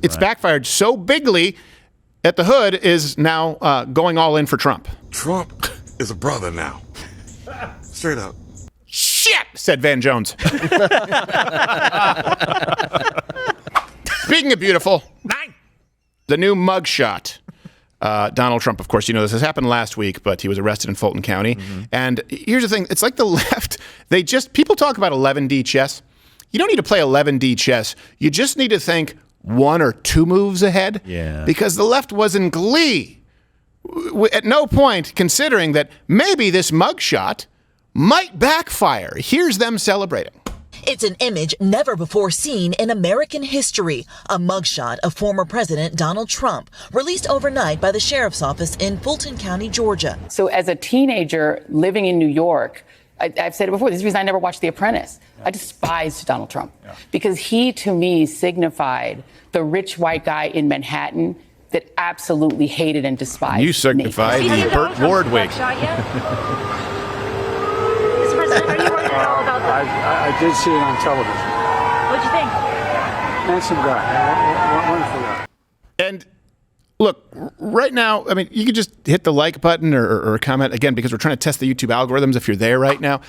it's backfired so bigly that the hood is now going all in for Trump. Trump is a brother now. Straight up. Shit, said Van Jones. Speaking of beautiful, the new mugshot. Donald Trump, of course, you know, this has happened last week, but he was arrested in Fulton County. And here's the thing. It's like the left, people talk about 11D chess. You don't need to play 11D chess. You just need to think 1 or 2 moves ahead. Yeah. Because the left was in glee at no point considering that maybe this mugshot might backfire. Here's them celebrating. It's an image never before seen in American history. A mugshot of former President Donald Trump, released overnight by the sheriff's office in Fulton County, Georgia. So as a teenager living in New York, I've said it before, this is the reason I never watched The Apprentice. I despised Donald Trump because he, to me, signified the rich white guy in Manhattan that absolutely hated and despised You signified the Burt Ward wig. I did see it on television. What'd you think? Handsome guy. Wonderful guy. And look, right now, I mean, you could just hit the like button or comment again because we're trying to test the YouTube algorithms if you're there right now.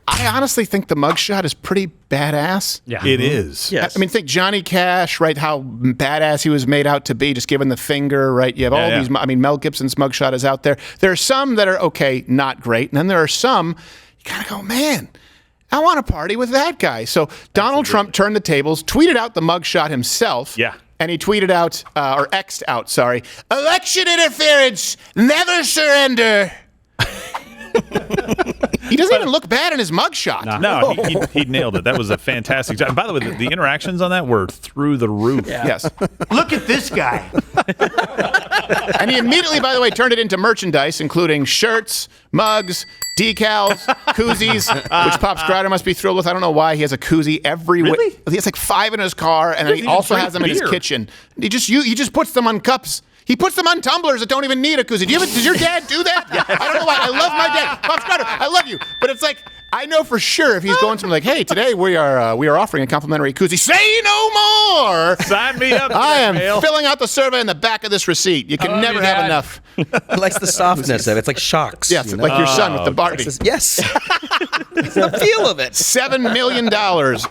I honestly think the mugshot is pretty badass. Yeah. It is. Yes. I mean, think Johnny Cash, right? How badass he was made out to be, just giving the finger, right? You have all these. I mean, Mel Gibson's mugshot is out there. There are some that are okay, not great, and then there are some you kind of go, man, I want to party with that guy. So Donald Trump turned the tables, tweeted out the mugshot himself. Yeah. And he tweeted out, or X'd out, sorry, election interference, never surrender. He doesn't even look bad in his mugshot. No, he nailed it. That was a fantastic job. By the way, the interactions on that were through the roof. Yeah. Yes. Look at this guy. And he immediately, by the way, turned it into merchandise, including shirts, mugs, decals, koozies, which Pops Crowder must be thrilled with. I don't know why he has a koozie every week. Really? He has like 5 in his car, and then he also has them in his kitchen. He just puts them on cups. He puts them on tumblers that don't even need a koozie. Does your dad do that? I don't know why. I love my dad. Pops Crowder, I love you. But it's like, I know for sure if he's going something like, hey, today we are offering a complimentary koozie. Say no more. Sign me up. I am filling out the survey in the back of this receipt. You can never have enough. He likes the softness of it. It's like shocks. Yes, like your son with the Barbie. Yes. It's the feel of it. $7 million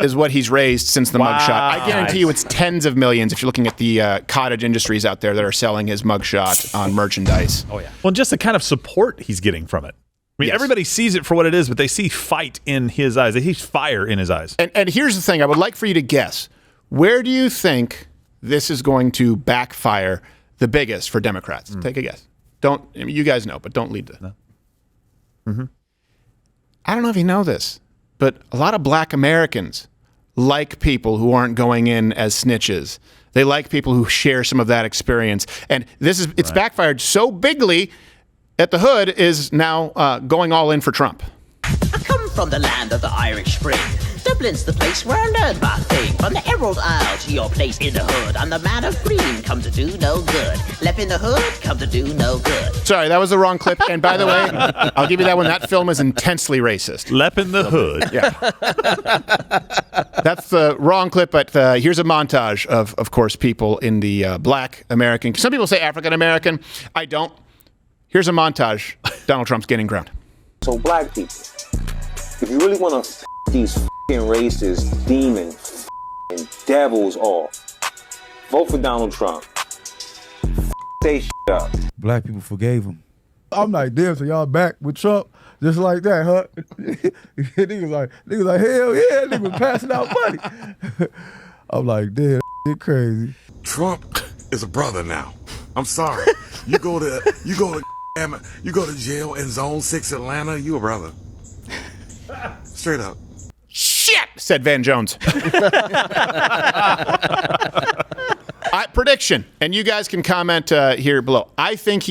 is what he's raised since the mugshot. I guarantee you it's tens of millions if you're looking at the cottage industries out there that are selling his mugshot on merchandise. Oh, yeah. Well, just the kind of support he's getting from it. I mean, everybody sees it for what it is, but they see fight in his eyes. They see fire in his eyes. And here's the thing. I would like for you to guess. Where do you think this is going to backfire the biggest for Democrats? Take a guess. You guys know, but don't lead to. No. I don't know if you know this, but a lot of black Americans like people who aren't going in as snitches. They like people who share some of that experience. And it's backfired so bigly that the hood is now going all in for Trump. I come from the land of the Irish Spring. Dublin's the place where I learned my thing. From the Emerald Isle to your place in the hood. I'm the man of green, come to do no good. Left in the hood, come to do no good. Sorry, that was the wrong clip. And by the way, I'll give you that one. That film is intensely racist. Lep in the hood. Yeah. That's the wrong clip, but here's a montage of course, people in the black American. Some people say African American. I don't. Here's a montage. Donald Trump's gaining ground. So black people, if you really want to these racist demons and devils off, vote for Donald Trump. Say up. Black people forgave him. I'm like, damn, so y'all back with Trump just like that, huh? niggas like, hell yeah, niggas passing out money. I'm like, damn, shit crazy. Trump is a brother now. I'm sorry. You go to jail in Zone 6 Atlanta, you a brother. Straight up. Shit, said Van Jones. Prediction, and you guys can comment here below. I think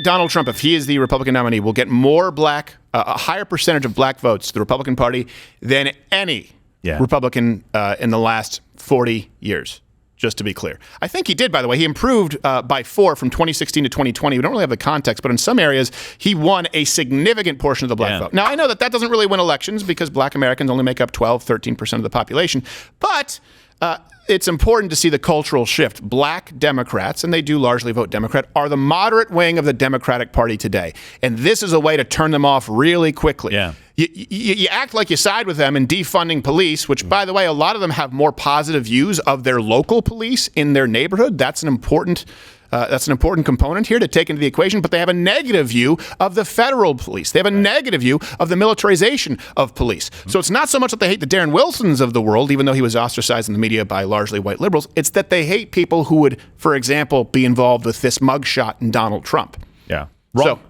Donald Trump, if he is the Republican nominee, will get more a higher percentage of black votes to the Republican Party than any Republican in the last 40 years. Just to be clear. I think he did, by the way. He improved by 4 from 2016 to 2020. We don't really have the context, but in some areas, he won a significant portion of the black vote. Now, I know that doesn't really win elections because black Americans only make up 12, 13% of the population. But it's important to see the cultural shift. Black Democrats, and they do largely vote Democrat, are the moderate wing of the Democratic Party today. And this is a way to turn them off really quickly. Yeah. You act like you side with them in defunding police, which, by the way, a lot of them have more positive views of their local police in their neighborhood. That's an important component here to take into the equation, but they have a negative view of the federal police. They have a negative view of the militarization of police. So it's not so much that they hate the Darren Wilsons of the world, even though he was ostracized in the media by largely white liberals. It's that they hate people who would, for example, be involved with this mugshot in Donald Trump. Yeah.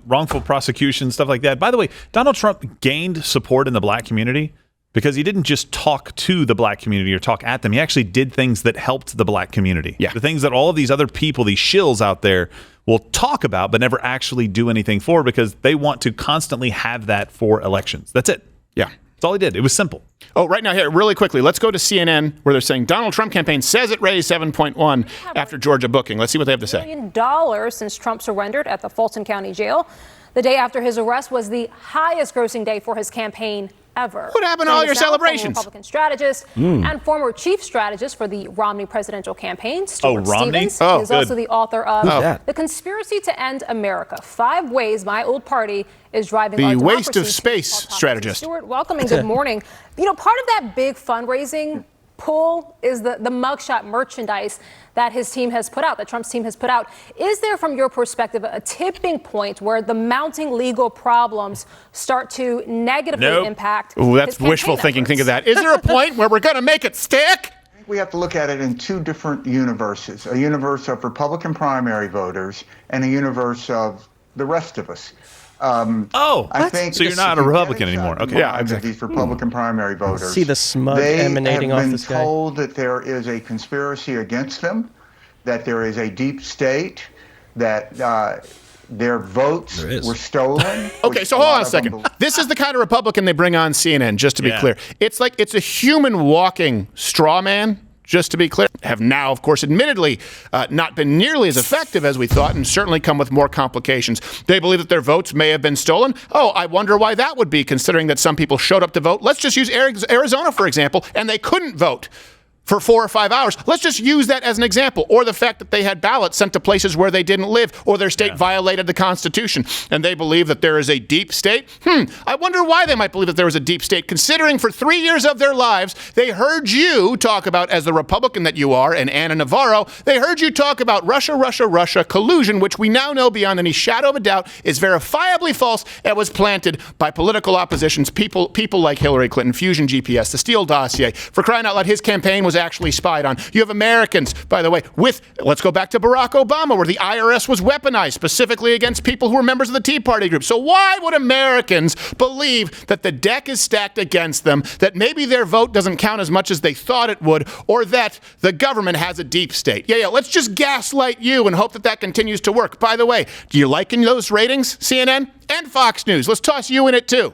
Wrongful prosecution, stuff like that. By the way, Donald Trump gained support in the black community because he didn't just talk to the black community or talk at them. He actually did things that helped the black community. Yeah. The things that all of these other people, these shills out there, will talk about but never actually do anything for because they want to constantly have that for elections. That's it. Yeah. That's all he did. It was simple. Oh, right now, here, really quickly, let's go to CNN where they're saying Donald Trump campaign says it raised 7.1 after Georgia booking. Let's see what they have to say. $1 million since Trump surrendered at the Fulton County Jail. The day after his arrest was the highest grossing day for his campaign ever. What happened to all your celebrations? Republican strategist and former chief strategist for the Romney presidential campaign, Stuart Romney? Stevens. He is also the author of that? The Conspiracy to End America, 5 Ways My Old Party is Driving The Our Democracy. Waste of Space strategist. Stuart, welcome and good morning. You know, part of that big fundraising pull is the mugshot merchandise that his team has put out, that Trump's team has put out. Is there, from your perspective, a tipping point where the mounting legal problems start to negatively impact Ooh, that's his campaign wishful thinking. efforts? Think of that. Is there a point where we're going to make it stick? We have to look at it in 2 different universes, a universe of Republican primary voters and a universe of the rest of us. I think so you're not a Republican anymore. Okay. Yeah, exactly. These Republican primary voters. See the smug emanating they off have been this guy. told that there is a conspiracy against them, that there is a deep state, that their votes were stolen. Okay, so hold on a second. This is the kind of Republican they bring on CNN, just to be clear. It's like it's a human walking straw man. Just to be clear, have now, of course, admittedly not been nearly as effective as we thought and certainly come with more complications. They believe that their votes may have been stolen. Oh, I wonder why that would be, considering that some people showed up to vote. Let's just use Arizona, for example, and they couldn't vote for 4 or 5 hours. Let's just use that as an example. Or the fact that they had ballots sent to places where they didn't live, or their state violated the Constitution, and they believe that there is a deep state. I wonder why they might believe that there was a deep state, considering for 3 years of their lives, they heard you talk about, as the Republican that you are, and Anna Navarro, they heard you talk about Russia collusion, which we now know beyond any shadow of a doubt is verifiably false and was planted by political oppositions, people like Hillary Clinton, Fusion GPS, the Steele dossier. For crying out loud, his campaign was actually spied on. You have Americans, by the way, let's go back to Barack Obama, where the IRS was weaponized specifically against people who were members of the Tea Party group. So why would Americans believe that the deck is stacked against them, that maybe their vote doesn't count as much as they thought it would, or that the government has a deep state? Yeah, let's just gaslight you and hope that continues to work. By the way, do you like those ratings, CNN and Fox News? Let's toss you in it too.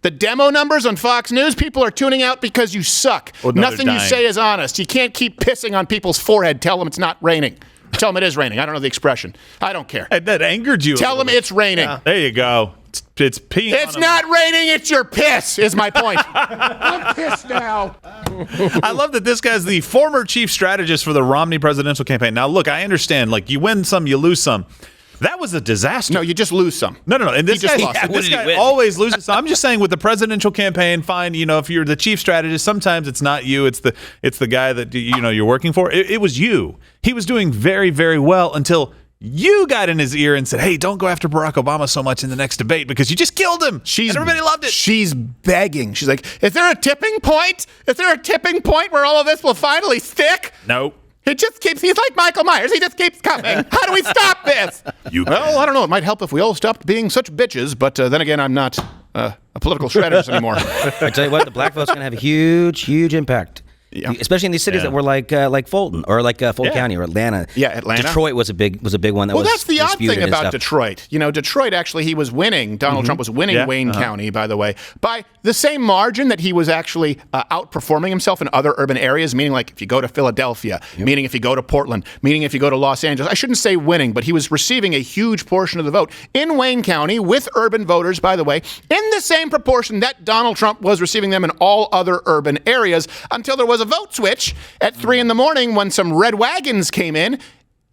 The demo numbers on Fox News, people are tuning out because you suck. Oh, no, nothing you say is honest. You can't keep pissing on people's forehead. Tell them it's not raining. Tell them it is raining. I don't know the expression. I don't care. That angered you. Tell them it's raining. Yeah. There you go. It's peeing. It's not raining. It's your piss, is my point. I'm pissed now. I love that this guy's the former chief strategist for the Romney presidential campaign. Now, look, I understand. Like, you win some, you lose some. That was a disaster. No, you just lose some. No. And this guy always loses some. I'm just saying, with the presidential campaign, fine. You know, if you're the chief strategist, sometimes it's not you. It's the guy that you're working for. It was you. He was doing very, very well until you got in his ear and said, "Hey, don't go after Barack Obama so much in the next debate because you just killed him." And everybody loved it. She's begging. She's like, "Is there a tipping point? Is there a tipping point where all of this will finally stick?" No. It just keeps, he's like Michael Myers. He just keeps coming. How do we stop this? Well, I don't know. It might help if we all stopped being such bitches, but then again, I'm not a political strategist anymore. I tell you what, the black vote's going to have a huge, huge impact. Yeah. Especially in these cities that were like Fulton or like Fulton County or Atlanta. Yeah, Atlanta. Detroit was a big one. Well, that's the odd thing about Detroit. You know, Detroit actually, he was winning. Donald Trump was winning Wayne County, by the way, by the same margin that he was actually outperforming himself in other urban areas. Meaning, like if you go to Philadelphia, meaning if you go to Portland, meaning if you go to Los Angeles. I shouldn't say winning, but he was receiving a huge portion of the vote in Wayne County with urban voters, by the way, in the same proportion that Donald Trump was receiving them in all other urban areas until there was was a vote switch at 3 in the morning when some red wagons came in,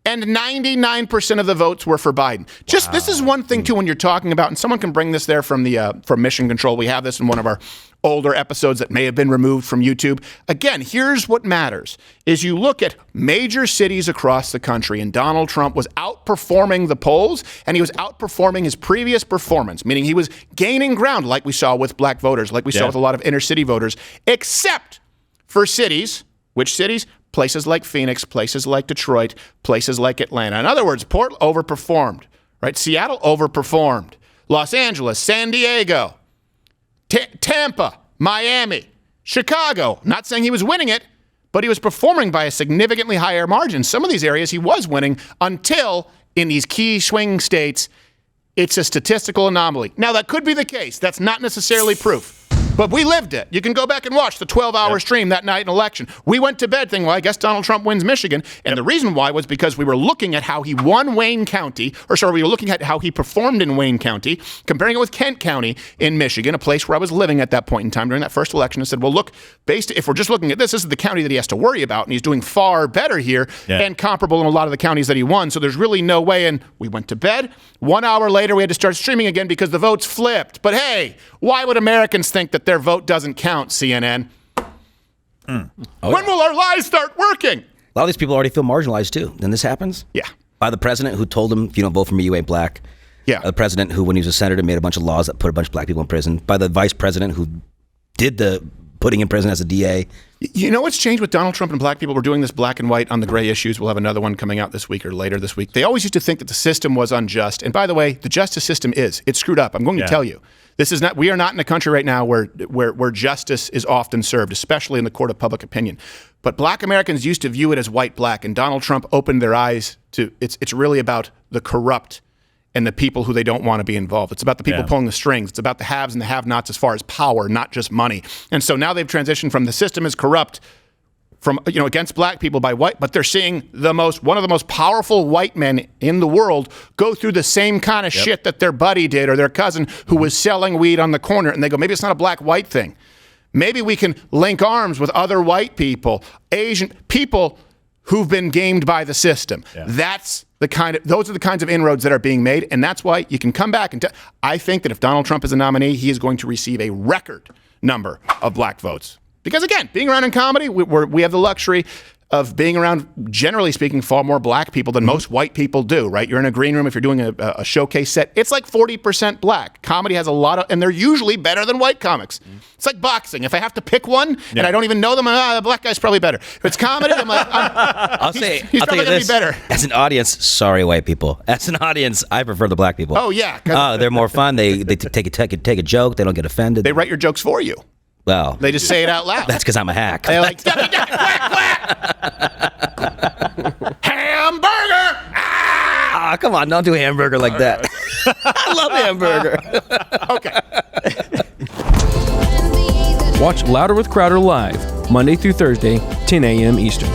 and 99% of the votes were for Biden. This is one thing, too, when you're talking about, and someone can bring this there from Mission Control. We have this in one of our older episodes that may have been removed from YouTube. Again, here's what matters, is you look at major cities across the country, and Donald Trump was outperforming the polls, and he was outperforming his previous performance, meaning he was gaining ground like we saw with black voters, like we saw with a lot of inner city voters, except for cities. Which cities? Places like Phoenix, places like Detroit, places like Atlanta. In other words, Portland overperformed, right? Seattle overperformed. Los Angeles, San Diego, Tampa, Miami, Chicago. Not saying he was winning it, but he was performing by a significantly higher margin. Some of these areas he was winning until in these key swing states, it's a statistical anomaly. Now, that could be the case. That's not necessarily proof. But we lived it. You can go back and watch the 12-hour stream that night in election. We went to bed thinking, well, I guess Donald Trump wins Michigan. And the reason why was because we were looking at how he won Wayne County, we were looking at how he performed in Wayne County, comparing it with Kent County in Michigan, a place where I was living at that point in time during that first election, and said, well, look, if we're just looking at this is the county that he has to worry about, and he's doing far better here and comparable in a lot of the counties that he won. So there's really no way. And we went to bed. 1 hour later, we had to start streaming again because the votes flipped. But hey, why would Americans think that their vote doesn't count, CNN? When will our lies start working? A lot of these people already feel marginalized, too. Then this happens? Yeah. By the president who told them, if you don't vote for me, you ain't black. Yeah. The president who, when he was a senator, made a bunch of laws that put a bunch of black people in prison. By the vice president who did the putting in prison as a DA. You know what's changed with Donald Trump and black people? We're doing this black and white on the gray issues. We'll have another one coming out this week or later this week. They always used to think that the system was unjust. And by the way, the justice system it's screwed up. I'm going to tell you. We are not in a country right now where justice is often served, especially in the court of public opinion. But black Americans used to view it as white-black, and Donald Trump opened their eyes to it's really about the corrupt and the people who they don't want to be involved. It's about the people pulling the strings. It's about the haves and the have-nots as far as power, not just money. And so now they've transitioned from the system is corrupt from against black people by white, but they're seeing one of the most powerful white men in the world go through the same kind of shit that their buddy did or their cousin who was selling weed on the corner. And they go, maybe it's not a black-white thing. Maybe we can link arms with other white people, Asian people who've been gamed by the system. Those are the kinds of inroads that are being made, and that's why you can come back and I think that if Donald Trump is a nominee, he is going to receive a record number of black votes. Because again, being around in comedy, we have the luxury of being around, generally speaking, far more black people than most white people do, right? You're in a green room, if you're doing a showcase set, it's like 40% black. Comedy has a lot of, and they're usually better than white comics. It's like boxing. If I have to pick one and I don't even know them, the black guy's probably better. If it's comedy, I'm like, he's probably going to be better. As an audience, sorry, white people. As an audience, I prefer the black people. Oh, yeah. They're more fun. They take a joke. They don't get offended. They write your jokes for you. Well, they just say it out loud. That's because I'm a hack. They're like, quack, quack. Hamburger! Ah, come on, don't do hamburger like that. I love hamburger. Okay. Watch Louder with Crowder live, Monday through Thursday, 10 a.m. Eastern.